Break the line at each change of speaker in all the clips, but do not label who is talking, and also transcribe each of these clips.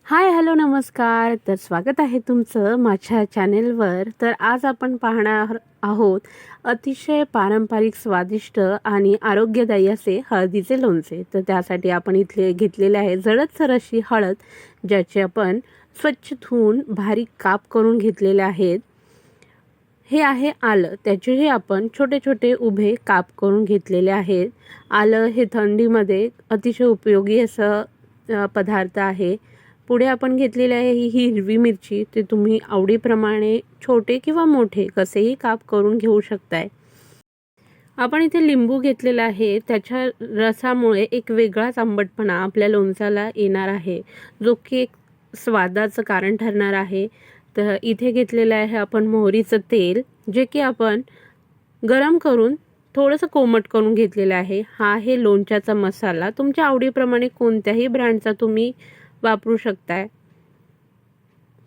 Hi hello नमस्कार. तर स्वागत आहे तुमचं माझ्या चॅनेलवर. तर आज आपण पाहणार आहोत अतिशय पारंपरिक स्वादिष्ट आणि आरोग्यदायी असे हळदीचे लोणचे. तर त्यासाठी आपण इथले घेतलेले आहे जळदसर अशी हळद, ज्याचे आपण स्वच्छ धुवून बारीक काप करून घेतलेले आहेत. हे आहे आलं, त्याचेही आपण छोटे छोटे उभे काप करून घेतलेले आहेत. आलं हे थंडीमध्ये अतिशय उपयोगी असं पदार्थ आहे. पुढे आपण घेतलेली आहे ही हिरवी मिरची. ते तुम्ही आवडीप्रमाणे छोटे किंवा मोठे कसेही काप करून घेऊ शकताय. आपण इथे लिंबू घेतलेला आहे. त्याच्या रसामुळे एक वेगळाच आंबटपणा आपल्या लोणच्याला येणार आहे, जो की एक स्वादाचं कारण ठरणार आहे. तर इथे घेतलेलं आहे आपण मोहरीचं तेल, जे की आपण गरम करून थोडंसं कोमट करून घेतलेलं आहे. हा आहे लोणच्याचा मसाला. तुमच्या आवडीप्रमाणे कोणत्याही ब्रँडचा तुम्ही वापरू शकताय.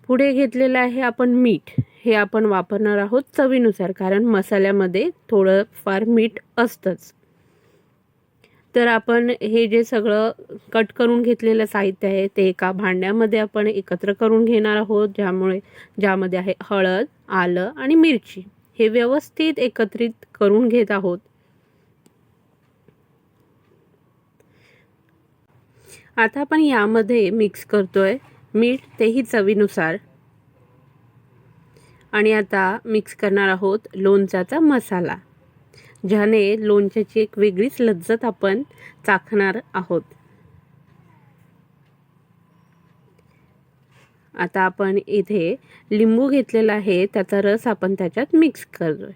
पुढे घेतलेलं आहे आपण मीठ. हे आपण वापरणार आहोत चवीनुसार, कारण मसाल्यामध्ये थोडं फार मीठ असतंच. तर आपण हे जे सगळं कट करून घेतलेलं साहित्य आहे ते एका भांड्यामध्ये आपण एकत्र करून घेणार आहोत, ज्यामध्ये आहे हळद, आलं आणि मिरची. हे व्यवस्थित एकत्रित करून घेत आहोत. आता आपण यामध्ये मिक्स करतोय मीठ, तेही चवीनुसार. आणि आता मिक्स करणार आहोत लोणच्याचा मसाला, ज्याने लोणच्याची एक वेगळीच लज्जत आपण चाखणार आहोत. आता आपण इथे लिंबू घेतलेला आहे, त्याचा रस आपण त्याच्यात मिक्स करतोय.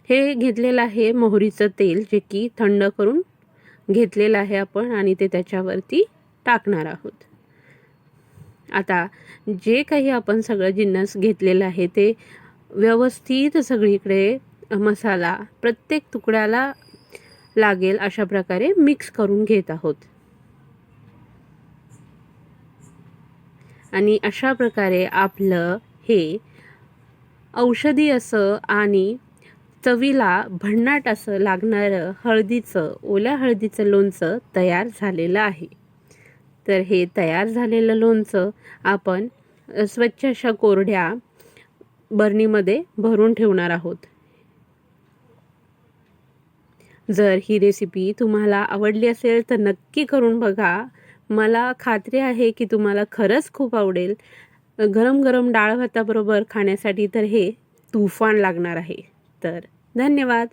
हे घेतलेलं आहे मोहरीचं तेल, जे की थंड करून घेतलेलं आहे आपण, आणि ते त्याच्यावरती टाकणार आहोत. आता जे काही आपण सगळं जिन्नस घेतलेलं आहे ते व्यवस्थित सगळीकडे मसाला प्रत्येक तुकड्याला लागेल अशा प्रकारे मिक्स करून घेत आहोत. आणि अशा प्रकारे आपलं हे औषधी असं आणि चवीला भन्नाट असं लागणारं ओल्या हळदीचं लोणचं तयार झालेलं आहे. तर हे तयार झालेलं लोणचं आपण स्वच्छ अशा कोरड्या बरणीमध्ये भरून ठेवणार आहोत. जर ही रेसिपी तुम्हाला आवडली असेल तर नक्की करून बघा. मला खात्री आहे की तुम्हाला खरंच खूप आवडेल. गरम गरम डाळ भाताबरोबर खाण्यासाठी तर हे तुफान लागणार आहे. तर धन्यवाद.